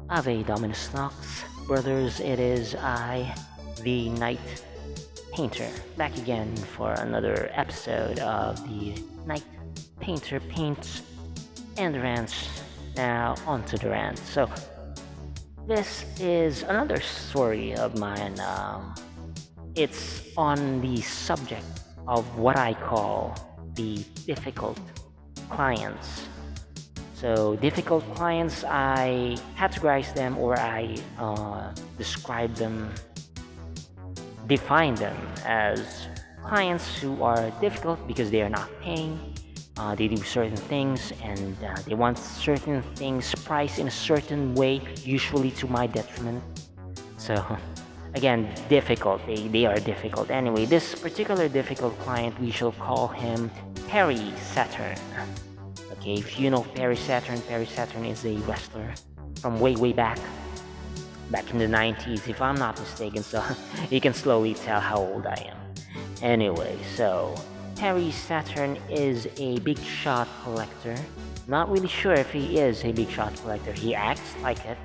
Ave Dominus Nox, brothers, it is I, the Night Painter, back again for another episode of the Night Painter Paints and Rants. Now, on to the rant. So, this is another story of mine. It's on the subject of what I call the difficult clients. So difficult clients, I categorize them or I describe them, define them as clients who are difficult because they are not paying. They do certain things and they want certain things priced in a certain way, usually to my detriment. So again, difficult. They are difficult. Anyway, this particular difficult client, we shall call him Perry Saturn. Okay, if you know Perry Saturn is a wrestler from way back in the 90s, if I'm not mistaken, so you can slowly tell how old I am. Anyway, so Perry Saturn is a big shot collector. Not really sure if he is a big shot collector. He acts like it.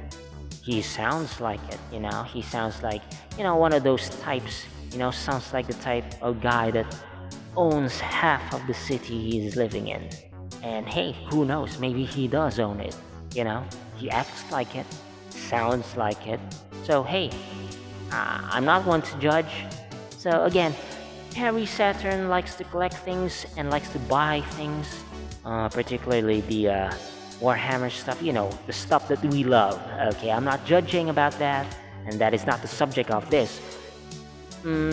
He sounds like it, He sounds like, one of those types, sounds like the type of guy that owns half of the city he's living in. And hey, who knows? Maybe he does own it. He acts like it, sounds like it. So hey, I'm not one to judge. So again, Harry Saturn likes to collect things and likes to buy things, particularly the Warhammer stuff. The stuff that we love. Okay, I'm not judging about that, and that is not the subject of this.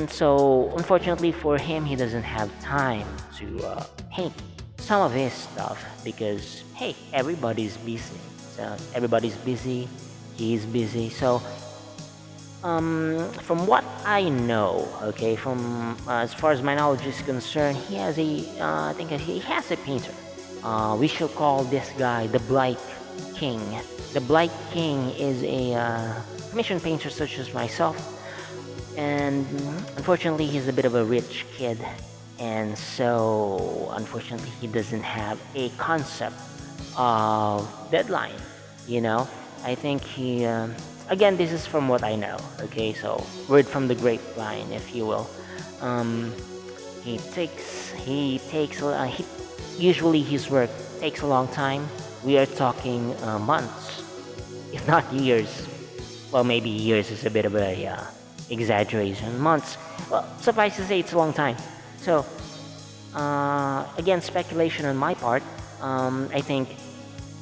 So unfortunately for him, he doesn't have time to paint some of his stuff because hey, everybody's busy. So everybody's busy. He's busy. So from what I know, okay, from as far as my knowledge is concerned, he has I think he has a painter. We shall call this guy the Blight King. The Blight King is a commission painter such as myself, and unfortunately, he's a bit of a rich kid. And so, unfortunately, he doesn't have a concept of deadline. I think again, this is from what I know. Okay, so word from the grapevine, if you will. Um, he usually his work takes a long time. We are talking months, if not years. Well, maybe years is a bit of a exaggeration. Months. Well, suffice to say, it's a long time. So, again, speculation on my part. I think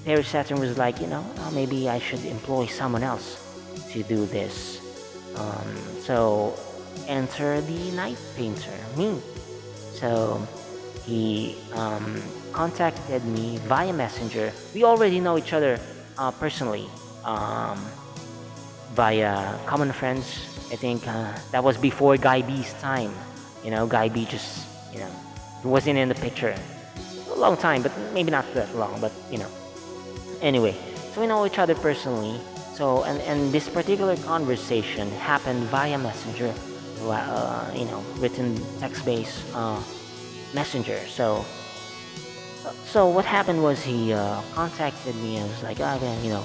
Perry Saturn was like, maybe I should employ someone else to do this. So, enter the Night Painter, me. So, he contacted me via Messenger. We already know each other personally via common friends. I think that was before Guy B's time. Guy B just, he wasn't in the picture. A long time, but maybe not that long, but, Anyway, so we know each other personally. So, and this particular conversation happened via Messenger, written text-based messenger. So what happened was he contacted me and was like, oh, man,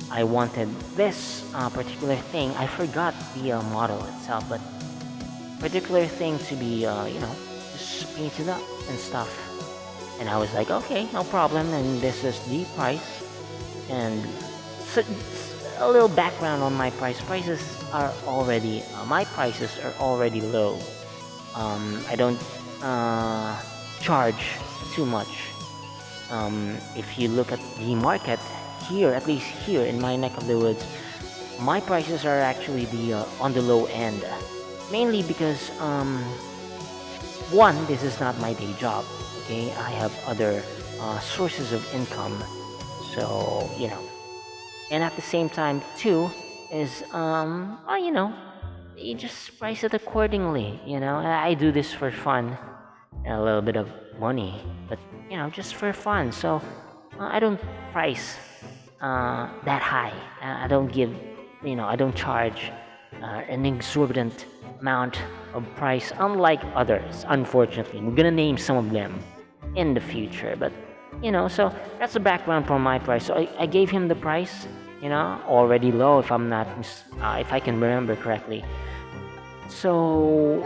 I wanted this particular thing. I forgot the model itself, but particular thing to be, just painted up and stuff. And I was like, okay, no problem. And this is the price. And so, a little background on my price. My prices are already low. I don't charge too much. If you look at the market here, at least here in my neck of the woods, my prices are actually the on the low end. Mainly because one, this is not my day job. Okay, I have other sources of income. So and at the same time, two is you just price it accordingly. I do this for fun and a little bit of money, but just for fun. So I don't price that high. I don't give, I don't charge an exorbitant amount of price, unlike others. Unfortunately, we're gonna name some of them in the future, but so that's the background for my price. So I gave him the price, already low if I'm not, if I can remember correctly. So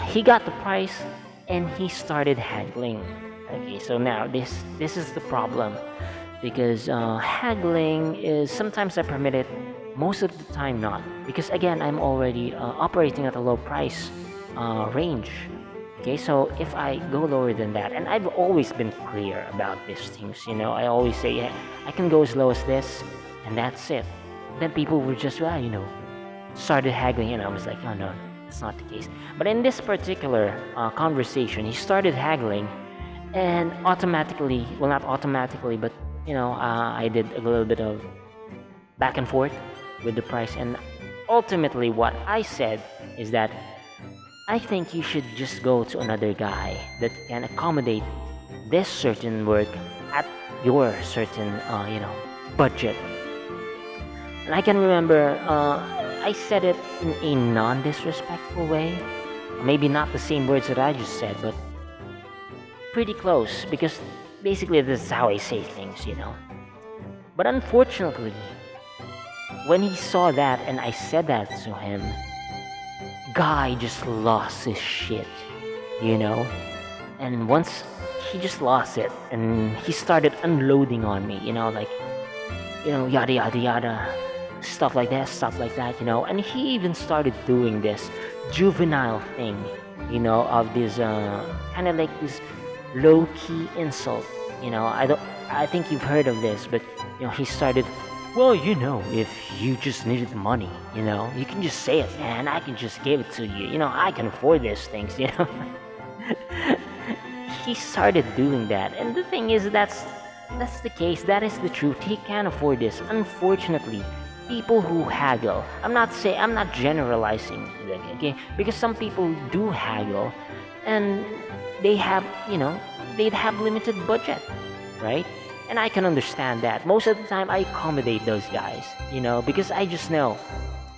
he got the price and he started haggling. Okay, so now this is the problem because haggling is sometimes I permit it, most of the time not. Because again, I'm already operating at a low price range. Okay, so if I go lower than that, and I've always been clear about these things, I always say, yeah, I can go as low as this, and that's it. Then people were just, well, started haggling, and I was like, oh no, it's not the case. But in this particular conversation, he started haggling, and automatically, well, not automatically, but I did a little bit of back and forth with the price, and ultimately, what I said is that I think you should just go to another guy that can accommodate this certain work at your certain, budget. And I can remember I said it in a non-disrespectful way. Maybe not the same words that I just said, but pretty close because basically this is how I say things. But unfortunately, when he saw that and I said that to him, guy just lost his shit. And once he just lost it and he started unloading on me, like, yada yada yada, stuff like that. And he even started doing this juvenile thing, of this kind of like this low-key insult. I think you've heard of this, but he started, well, if you just needed the money, you can just say it, man. I can just give it to you. I can afford these things. He started doing that, and the thing is, that's the case. That is the truth. He can't afford this. Unfortunately, people who haggle. I'm not generalizing, okay? Because some people do haggle, and they have, they'd have limited budget, right? And I can understand that. Most of the time, I accommodate those guys, because I just know.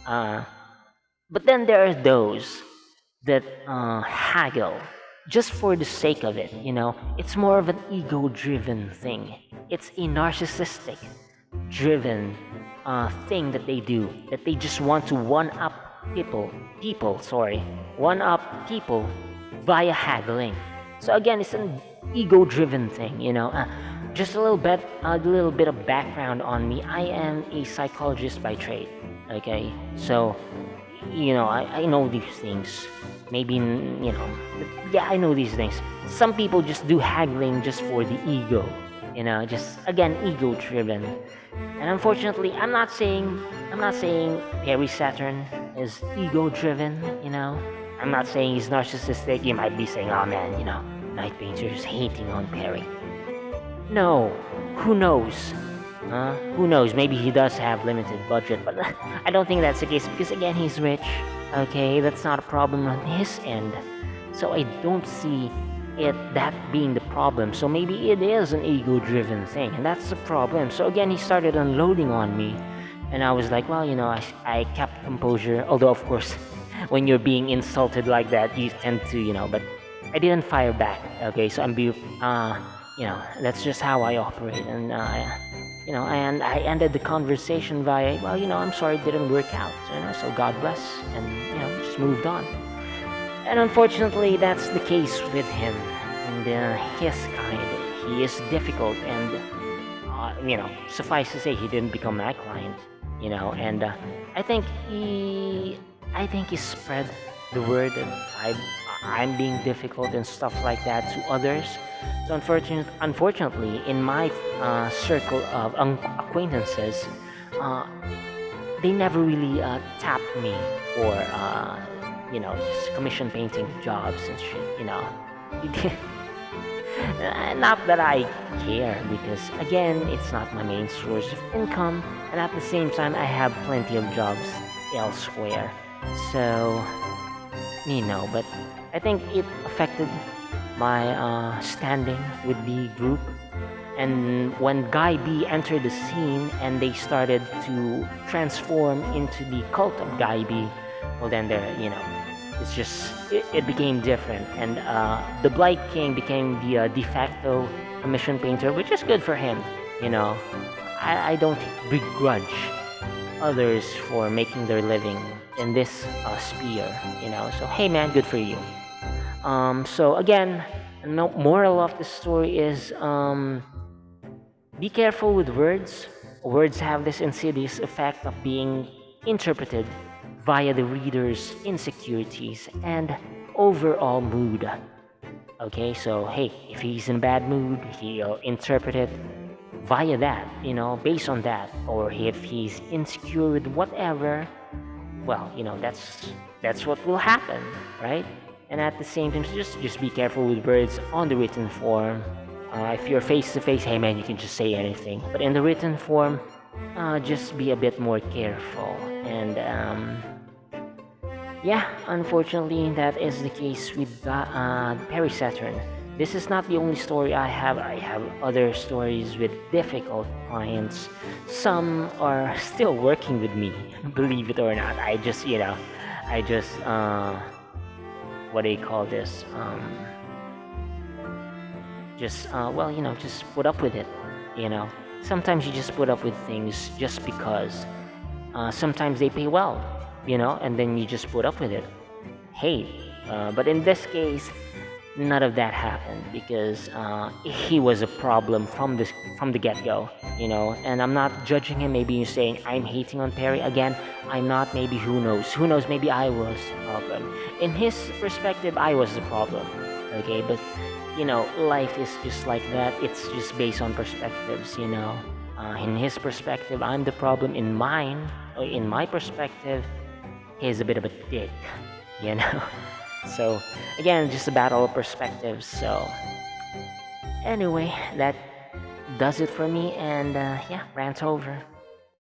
But then there are those that haggle just for the sake of it, It's more of an ego-driven thing. It's a narcissistic driven thing that they do. That they just want to one-up one-up people via haggling. So again, it's an ego-driven thing, just a little bit of background on me. I am a psychologist by trade. Okay, so I know these things. Maybe yeah, I know these things. Some people just do haggling just for the ego. Just again ego-driven. And unfortunately, I'm not saying Perry Saturn is ego-driven. I'm not saying he's narcissistic. You might be saying, oh man, NightPainter is hating on Perry. No, who knows? Who knows? Maybe he does have limited budget, but I don't think that's the case because again, he's rich. Okay, that's not a problem on his end. So I don't see that being the problem. So maybe it is an ego-driven thing, and that's the problem. So again, he started unloading on me, and I was like, well, I kept composure. Although of course, when you're being insulted like that, you tend to, but I didn't fire back. Okay, so that's just how I operate, and and I ended the conversation via, well, I'm sorry it didn't work out, so God bless, and just moved on. And unfortunately, that's the case with him, and his kind. He is difficult, and suffice to say, he didn't become my client, and I think he spread the word that I'm being difficult and stuff like that to others. So unfortunately, in my circle of acquaintances, they never really tapped me for just commission painting jobs and shit. Not that I care, because again, it's not my main source of income, and at the same time, I have plenty of jobs elsewhere. So, but I think it affected my standing with the group. And when Guy B entered the scene and they started to transform into the cult of Guy B, well then it's just, it became different. And the Blight King became the de facto commission painter, which is good for him. I don't begrudge others for making their living in this sphere, you know. So hey, man, good for you. So again, no moral of the story is be careful with words. Words have this insidious effect of being interpreted via the reader's insecurities and overall mood. Okay, so hey, if he's in a bad mood, he'll interpret it via that, you know, based on that. Or if he's insecure with whatever, well, you know, that's what will happen, right? And at the same time, just be careful with words on the written form. If you're face to face, hey man, you can just say anything. But in the written form, just be a bit more careful. And yeah, unfortunately, that is the case with Perry Saturn. This is not the only story I have. I have other stories with difficult clients. Some are still working with me, believe it or not. I just, you know, I just, what do you call this? Well, you know, just put up with it, you know. Sometimes you just put up with things just because. Sometimes they pay well, you know, and then you just put up with it. Hey, but in this case, none of that happened because he was a problem from the get-go, you know. And I'm not judging him. Maybe you're saying I'm hating on Perry again. I'm not. Maybe who knows? Who knows? Maybe I was the problem. In his perspective, I was the problem. Okay, but you know, life is just like that. It's just based on perspectives, you know. In his perspective, I'm the problem. In mine, or in my perspective, he's a bit of a dick, you know. So again, just a battle of perspectives. So anyway, that does it for me, and yeah, rant over.